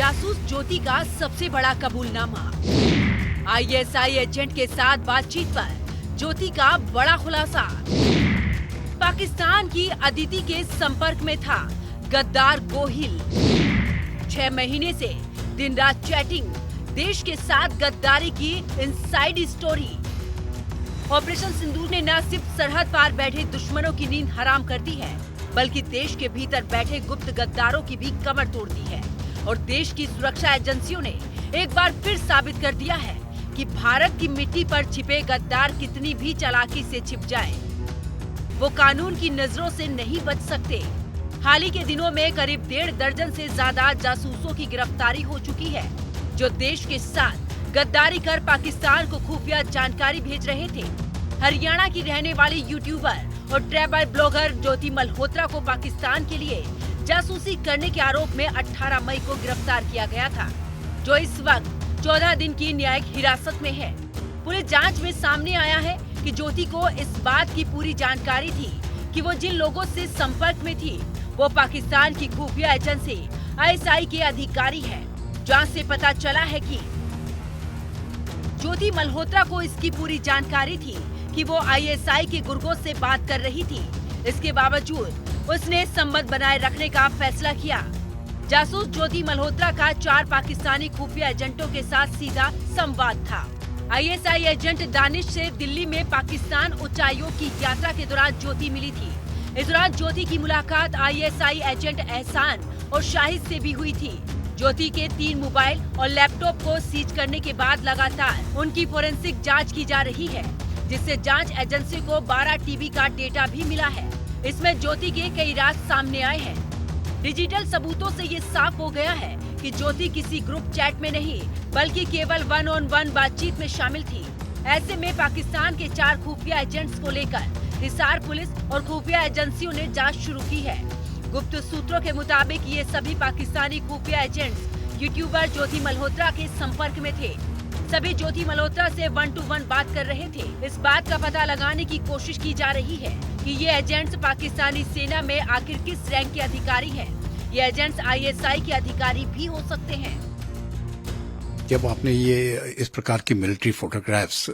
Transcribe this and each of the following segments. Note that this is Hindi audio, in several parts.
जासूस ज्योति का सबसे बड़ा कबूलनामा। आईएसआई एजेंट के साथ बातचीत पर ज्योति का बड़ा खुलासा। पाकिस्तान की अदिति के संपर्क में था गद्दार गोहिल। 6 महीने से दिन रात चैटिंग, देश के साथ गद्दारी की इनसाइड स्टोरी। ऑपरेशन सिंदूर ने न सिर्फ सरहद पार बैठे दुश्मनों की नींद हराम कर दी है, बल्कि देश के भीतर बैठे गुप्त गद्दारों की भी कमर तोड़ दी है। और देश की सुरक्षा एजेंसियों ने एक बार फिर साबित कर दिया है कि भारत की मिट्टी पर छिपे गद्दार कितनी भी चालाकी से छिप जाए, वो कानून की नजरों से नहीं बच सकते। हाल ही के दिनों में करीब 1.5 दर्जन से ज्यादा जासूसों की गिरफ्तारी हो चुकी है, जो देश के साथ गद्दारी कर पाकिस्तान को खुफिया जानकारी भेज रहे थे। हरियाणा की रहने वाली यूट्यूबर और ट्रैवल ब्लॉगर ज्योति मल्होत्रा को पाकिस्तान के लिए जासूसी करने के आरोप में 18 मई को गिरफ्तार किया गया था, जो इस वक्त 14 दिन की न्यायिक हिरासत में है। पुलिस जांच में सामने आया है कि ज्योति को इस बात की पूरी जानकारी थी कि वो जिन लोगों से संपर्क में थी वो पाकिस्तान की खुफिया एजेंसी आईएसआई के अधिकारी है। जांच से पता चला है कि ज्योति मल्होत्रा को इसकी पूरी जानकारी थी कि वो आईएसआई के गुर्गों से बात कर रही थी। इसके बावजूद उसने संबंध बनाए रखने का फैसला किया। जासूस ज्योति मल्होत्रा का 4 पाकिस्तानी खुफिया एजेंटों के साथ सीधा संवाद था। आईएसआई एजेंट दानिश से दिल्ली में पाकिस्तान उच्चायोग की यात्रा के दौरान ज्योति मिली थी। इस दौरान ज्योति की मुलाकात आईएसआई एजेंट एहसान और शाहिद से भी हुई थी। ज्योति के 3 मोबाइल और लैपटॉप को सीज करने के बाद लगातार उनकी फोरेंसिक जांच की जा रही है, जिससे जांच एजेंसी को 12 टीबी का डेटा भी मिला है। इसमें ज्योति के कई राज सामने आए हैं। डिजिटल सबूतों से ये साफ हो गया है कि ज्योति किसी ग्रुप चैट में नहीं, बल्कि केवल 1-on-1 बातचीत में शामिल थी। ऐसे में पाकिस्तान के 4 खुफिया एजेंट्स को लेकर हिसार पुलिस और खुफिया एजेंसियों ने जांच शुरू की है। गुप्त सूत्रों के मुताबिक ये सभी पाकिस्तानी खुफिया एजेंट्स यूट्यूबर ज्योति मल्होत्रा के संपर्क में थे। सभी ज्योति मल्होत्रा से 1-to-1 बात कर रहे थे। इस बात का पता लगाने की कोशिश की जा रही है कि ये एजेंट्स पाकिस्तानी सेना में आखिर किस रैंक के अधिकारी हैं। ये एजेंट्स आईएसआई के अधिकारी भी हो सकते हैं। जब आपने ये इस प्रकार की मिलिट्री फोटोग्राफ्स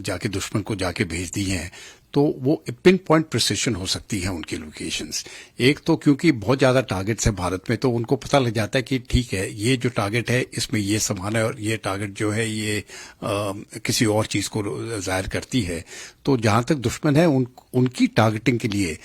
जाके दुश्मन को जाके भेज दी हैं, तो वो पिन पॉइंट प्रिसिशन हो सकती है उनकी लोकेशंस। एक तो क्योंकि बहुत ज्यादा टारगेट्स है भारत में, तो उनको पता लग जाता है कि ठीक है, ये जो टारगेट है इसमें ये सामान है और ये टारगेट जो है ये किसी और चीज को जाहिर करती है। तो जहां तक दुश्मन है उनकी टारगेटिंग के लिए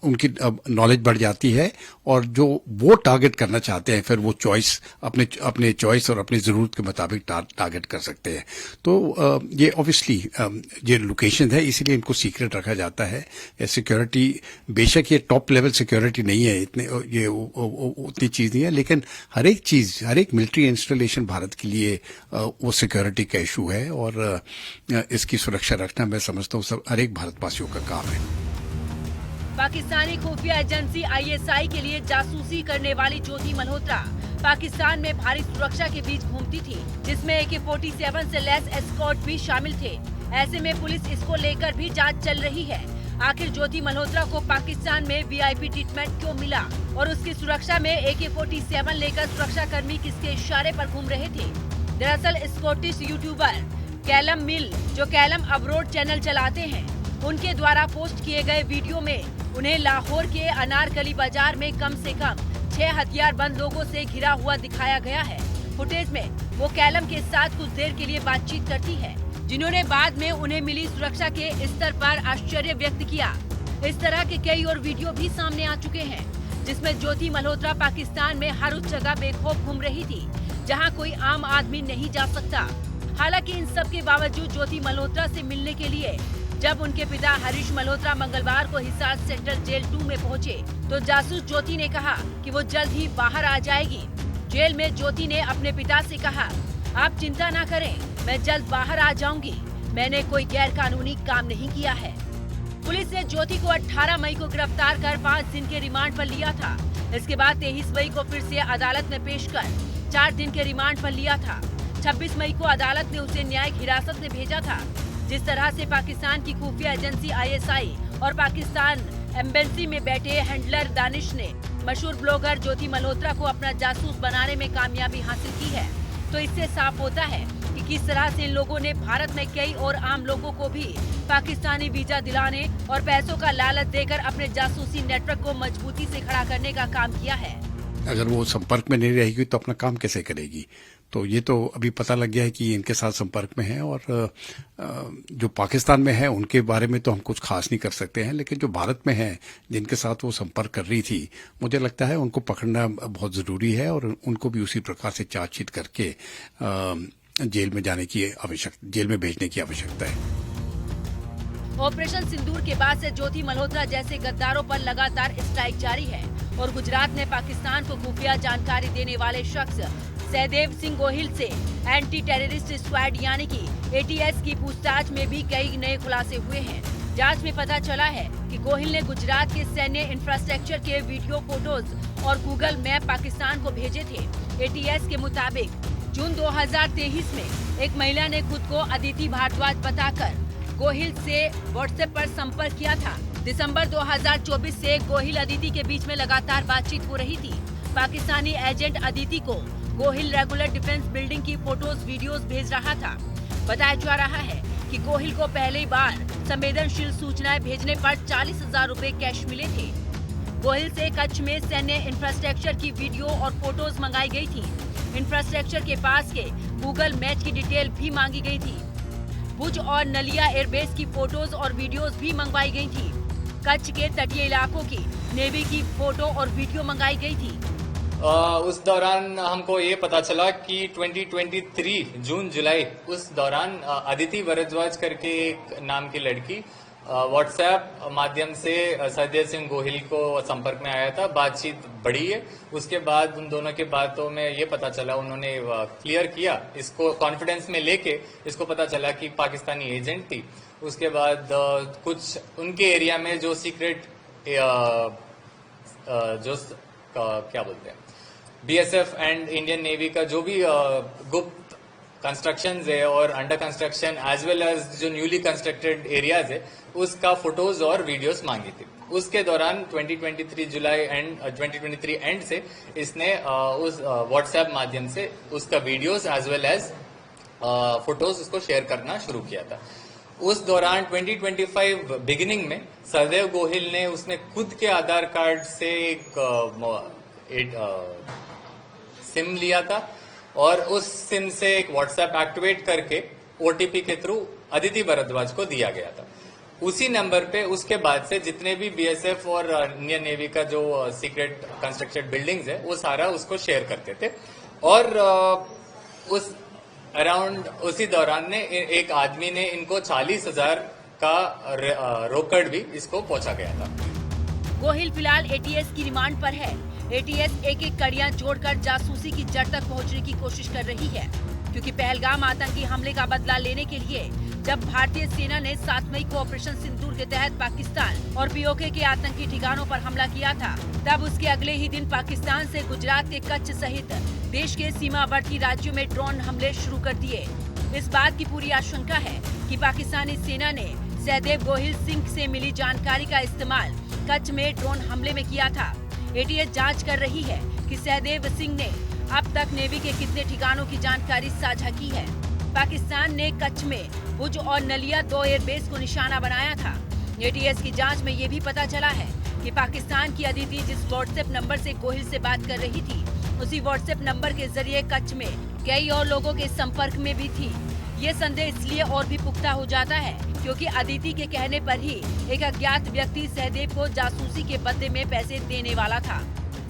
उनकी नॉलेज बढ़ जाती है, और जो वो टारगेट करना चाहते हैं फिर वो चॉइस अपने चॉइस और अपनी जरूरत के मुताबिक टारगेट कर सकते हैं। तो ये ऑब्वियसली ये लोकेशन है, इसीलिए इनको सीक्रेट रखा जाता है। सिक्योरिटी बेशक ये टॉप लेवल सिक्योरिटी नहीं है, इतने ये उतनी चीज नहीं है, लेकिन हर एक मिलिट्री इंस्टॉलेशन भारत के लिए वो सिक्योरिटी का इशू है, और इसकी सुरक्षा रखना मैं समझता हूँ हर एक भारतवासियों का काम है। पाकिस्तानी खुफिया एजेंसी आईएसआई के लिए जासूसी करने वाली ज्योति मल्होत्रा पाकिस्तान में भारी सुरक्षा के बीच घूमती थी, जिसमें AK-47 से लैस एस्कॉर्ट भी शामिल थे। ऐसे में पुलिस इसको लेकर भी जांच चल रही है। आखिर ज्योति मल्होत्रा को पाकिस्तान में वीआईपी ट्रीटमेंट क्यों मिला और उसकी सुरक्षा में AK-47 लेकर सुरक्षा कर्मी किसके इशारे पर घूम रहे थे? दरअसल स्कॉटिश यूट्यूबर कैलम मिल, जो कैलम अब्रोड चैनल चलाते हैं, उनके द्वारा पोस्ट किए गए वीडियो में उन्हें लाहौर के अनारकली बाजार में कम से कम 6 हथियारबंद लोगों से घिरा हुआ दिखाया गया है। फुटेज में वो कैलम के साथ कुछ देर के लिए बातचीत करती है, जिन्होंने बाद में उन्हें मिली सुरक्षा के स्तर पर आश्चर्य व्यक्त किया। इस तरह के कई और वीडियो भी सामने आ चुके हैं, जिसमें ज्योति मल्होत्रा पाकिस्तान में हर उस जगह बेखौफ घूम रही थी जहाँ कोई आम आदमी नहीं जा सकता। हालांकि इन सब के बावजूद ज्योति मल्होत्रा से मिलने के लिए जब उनके पिता हरीश मल्होत्रा मंगलवार को हिसार सेंट्रल जेल 2 में पहुंचे, तो जासूस ज्योति ने कहा कि वो जल्द ही बाहर आ जाएगी। जेल में ज्योति ने अपने पिता से कहा, आप चिंता ना करें, मैं जल्द बाहर आ जाऊंगी, मैंने कोई गैर कानूनी काम नहीं किया है। पुलिस ने ज्योति को 18 मई को गिरफ्तार कर 5 दिन के रिमांड पर लिया था। इसके बाद 23 मई को फिर से अदालत में पेश कर 4 दिन के रिमांड पर लिया था। 26 मई को अदालत ने उसे न्यायिक हिरासत में भेजा था। जिस तरह से पाकिस्तान की खुफिया एजेंसी आईएसआई और पाकिस्तान एम्बेसी में बैठे हैंडलर दानिश ने मशहूर ब्लॉगर ज्योति मल्होत्रा को अपना जासूस बनाने में कामयाबी हासिल की है। तो इससे साफ होता है कि किस तरह से इन लोगों ने भारत में कई और आम लोगों को भी पाकिस्तानी वीजा दिलाने और पैसों का लालच देकर अपने जासूसी नेटवर्क को मजबूती से खड़ा करने का काम किया है। अगर वो संपर्क में नहीं रहेगी तो अपना काम कैसे करेगी? तो ये तो अभी पता लग गया है कि इनके साथ संपर्क में है, और जो पाकिस्तान में है उनके बारे में तो हम कुछ खास नहीं कर सकते हैं, लेकिन जो भारत में है जिनके साथ वो संपर्क कर रही थी, मुझे लगता है उनको पकड़ना बहुत ज़रूरी है और उनको भी उसी प्रकार से चार्जशीट करके जेल में भेजने की आवश्यकता है। ऑपरेशन सिंदूर के बाद से ज्योति मल्होत्रा जैसे गद्दारों पर लगातार स्ट्राइक जारी है और गुजरात में पाकिस्तान को खुफिया जानकारी देने वाले शख्स सहदेव सिंह गोहिल से एंटी टेररिस्ट स्क्वाड यानी कि एटीएस की पूछताछ में भी कई नए खुलासे हुए हैं। जांच में पता चला है कि गोहिल ने गुजरात के सैन्य इंफ्रास्ट्रक्चर के वीडियो, फोटोज और गूगल मैप पाकिस्तान को भेजे थे। एटीएस के मुताबिक जून 2023 में एक महिला ने खुद को अदिति भारद्वाज बताकर गोहिल से व्हाट्सएप पर संपर्क किया था। दिसंबर 2024 से गोहिल अदिति के बीच में लगातार बातचीत हो रही थी। पाकिस्तानी एजेंट अदिति को गोहिल रेगुलर डिफेंस बिल्डिंग की फोटोज, वीडियोस भेज रहा था। बताया जा रहा है कि गोहिल को पहली बार संवेदनशील सूचनाएं भेजने पर 40,000 रुपए कैश मिले थे। गोहिल से कच्छ में सैन्य इंफ्रास्ट्रक्चर की वीडियो और फोटोज मंगाई गई थी। इंफ्रास्ट्रक्चर के पास के गूगल मैप की डिटेल भी मांगी गई थी। भुज और नलिया एयरबेस की फोटोज और वीडियोस भी मंगवाई गई थी। कच्छ के तटीय इलाकों की नेवी की फोटो और वीडियो मंगाई गई थी। उस दौरान हमको ये पता चला कि 2023 जून जुलाई उस दौरान अदिति भारद्वाज करके एक नाम की लड़की व्हाट्सएप माध्यम से सहदेव सिंह गोहिल को संपर्क में आया था। बातचीत बढ़ी है। उसके बाद उन दोनों की बातों में ये पता चला, उन्होंने क्लियर किया, इसको कॉन्फिडेंस में लेके इसको पता चला कि पाकिस्तानी एजेंट थी। उसके बाद कुछ उनके एरिया में जो सीक्रेट क्या बोलते हैं बीएसएफ एंड इंडियन नेवी का जो भी गुप्त कंस्ट्रक्शंस है और under construction as well as जो न्यूली कंस्ट्रक्टेड एरियाज है उसका फोटोज और वीडियोस मांगी थी। उसके दौरान 2023 जुलाई एंड 2023 एंड से इसने उस व्हाट्सएप माध्यम से उसका videos as well as photos उसको शेयर करना शुरू किया था। उस दौरान 2025 बिगिनिंग में सहदेव गोहिल ने उसने खुद के आधार कार्ड से एक सिम लिया था और उस सिम से एक व्हाट्सएप एक्टिवेट करके ओटीपी के थ्रू अदिति भारद्वाज को दिया गया था। उसी नंबर पे उसके बाद से जितने भी बीएसएफ और इंडियन नेवी का जो सीक्रेट कंस्ट्रक्टेड बिल्डिंग्स है वो सारा उसको शेयर करते थे। और उस अराउंड उसी दौरान ने एक आदमी ने इनको 40,000 का रोकड़ भी इसको पहुंचा गया था। गोहिल फिलहाल एटीएस की रिमांड पर है। एटीएस एक एक कड़ियां जोड़कर जासूसी की जड़ तक पहुंचने की कोशिश कर रही है, क्योंकि पहलगाम आतंकी हमले का बदला लेने के लिए जब भारतीय सेना ने 7 मई को ऑपरेशन सिंदूर के तहत पाकिस्तान और पीओके के आतंकी ठिकानों पर हमला किया था, तब उसके अगले ही दिन पाकिस्तान से गुजरात के कच्छ सहित देश के सीमावर्ती राज्यों में ड्रोन हमले शुरू कर दिए। इस बात की पूरी आशंका है कि पाकिस्तानी सेना ने सहदेव गोहिल सिंह से मिली जानकारी का इस्तेमाल कच्छ में ड्रोन हमले में किया था। एटीएस जांच कर रही है कि सहदेव सिंह ने अब तक नेवी के कितने ठिकानों की जानकारी साझा की है। पाकिस्तान ने कच्छ में भुज और नलिया 2 एयरबेस को निशाना बनाया था। एटीएस की जांच में ये भी पता चला है कि पाकिस्तान की अदिति जिस व्हाट्सएप नंबर से गोहिल से बात कर रही थी, उसी व्हाट्सएप नंबर के जरिए कच्छ में कई और लोगों के संपर्क में भी थी। ये संदेह इसलिए और भी पुख्ता हो जाता है क्योंकि अदिति के कहने पर ही एक अज्ञात व्यक्ति सहदेव को जासूसी के बदले में पैसे देने वाला था।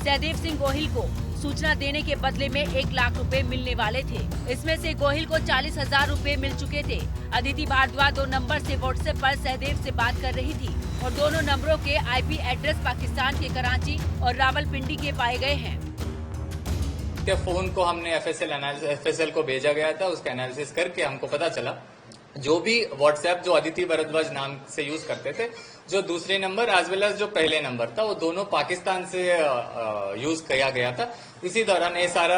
सहदेव सिंह गोहिल को सूचना देने के बदले में 1 लाख रुपए मिलने वाले थे। इसमें से गोहिल को 40,000 रुपए मिल चुके थे। अदिति भारद्वाज 2 नंबर से व्हाट्सएप पर सहदेव से बात कर रही थी और दोनों नंबरों के आईपी एड्रेस पाकिस्तान के कराची और रावलपिंडी के पाए गए हैं। के फोन को हमने एफएसएल को भेजा गया था। उसका एनालिसिस करके हमको पता चला जो भी व्हाट्सएप जो अदिति भारद्वाज नाम से यूज करते थे, जो दूसरे नंबर एज वेल एज जो पहले नंबर था, वो दोनों पाकिस्तान से यूज किया गया था। इसी दौरान ये सारा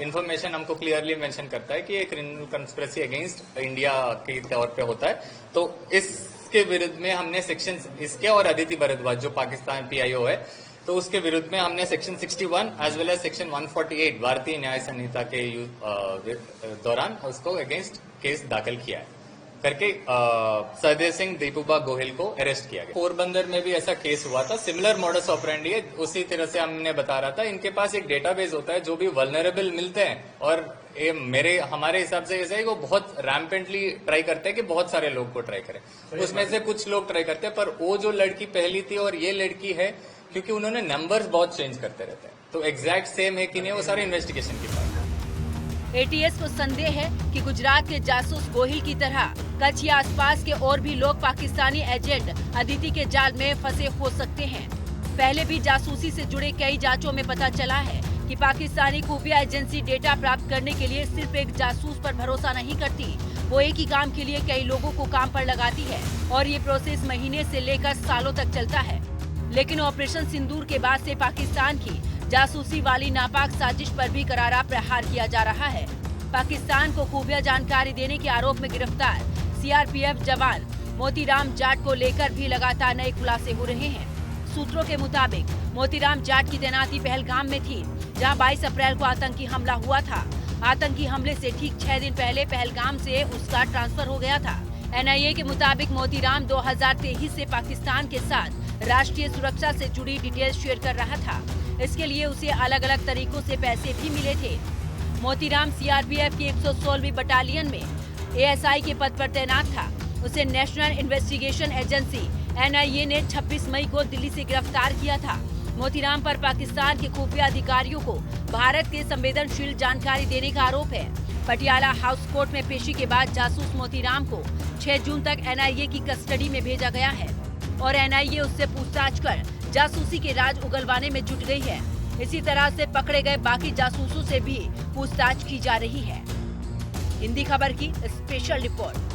इंफॉर्मेशन हमको क्लियरली मेंशन करता है कि एक क्रिमिनल कंस्पिरेसी अगेंस्ट इंडिया के तौर पे होता है। तो इस उसके विरुद्ध में हमने सेक्शन इसके और अदिति भारद्वाज जो पाकिस्तान PIO है, तो उसके विरुद्ध में हमने section 61 as well as section 148 भारतीय न्याय संहिता के दौरान उसको अगेंस्ट केस दाखिल किया है करके सरदेव सिंह दीपूबा गोहिल को अरेस्ट किया गया। पोरबंदर में भी ऐसा केस हुआ था, सिमिलर मॉडस ऑपरेंडी है, उसी तरह से हमने बता रहा था। इनके पास एक डेटाबेस होता है, जो भी वल्नरेबल मिलते हैं और ये हमारे हिसाब से ऐसा है वो बहुत रैम्पेंटली ट्राई करते हैं कि बहुत सारे लोग को ट्राई करें। उसमें से कुछ लोग ट्राई करते हैं, पर वो जो लड़की पहली थी और ये लड़की है, क्योंकि उन्होंने नंबर्स बहुत चेंज करते रहते हैं, तो एग्जैक्ट सेम है कि नहीं वो सारे इन्वेस्टिगेशन की बात है। ATS को संदेह है कि गुजरात के जासूस गोहिल की तरह कच्छ या आसपास के और भी लोग पाकिस्तानी एजेंट अदिति के जाल में फंसे हो सकते हैं। पहले भी जासूसी से जुड़े कई जांचों में पता चला है कि पाकिस्तानी खुफिया एजेंसी डेटा प्राप्त करने के लिए सिर्फ एक जासूस पर भरोसा नहीं करती, वो एक ही काम के लिए कई लोगों को काम पर लगाती है और ये प्रोसेस महीने से लेकर सालों तक चलता है। लेकिन ऑपरेशन सिंदूर के बाद से पाकिस्तान की जासूसी वाली नापाक साजिश पर भी करारा प्रहार किया जा रहा है। पाकिस्तान को खुफिया जानकारी देने के आरोप में गिरफ्तार CRPF जवान मोतीराम जाट को लेकर भी लगातार नए खुलासे हो रहे हैं। सूत्रों के मुताबिक मोतीराम जाट की तैनाती पहलगाम में थी, जहां 22 अप्रैल को आतंकी हमला हुआ था। आतंकी हमले से ठीक 6 दिन पहले पहलगाम से उसका ट्रांसफर हो गया था। NIA के मुताबिक मोतीराम 2023 से पाकिस्तान के साथ राष्ट्रीय सुरक्षा से जुड़ी डिटेल शेयर कर रहा था। इसके लिए उसे अलग अलग तरीकों से पैसे भी मिले थे। मोतीराम CRPF की 116वीं बटालियन में ASI के पद पर तैनात था। उसे नेशनल इन्वेस्टिगेशन एजेंसी NIA ने 26 मई को दिल्ली से गिरफ्तार किया था। मोतीराम पर पाकिस्तान के खुफिया अधिकारियों को भारत के संवेदनशील जानकारी देने का आरोप है। पटियाला हाउस कोर्ट में पेशी के बाद जासूस मोतीराम को 6 जून तक NIA की कस्टडी में भेजा गया है और NIA उससे पूछताछ कर जासूसी के राज उगलवाने में जुट गई है। इसी तरह से पकड़े गए बाकी जासूसों से भी पूछताछ की जा रही है। हिंदी खबर की स्पेशल रिपोर्ट।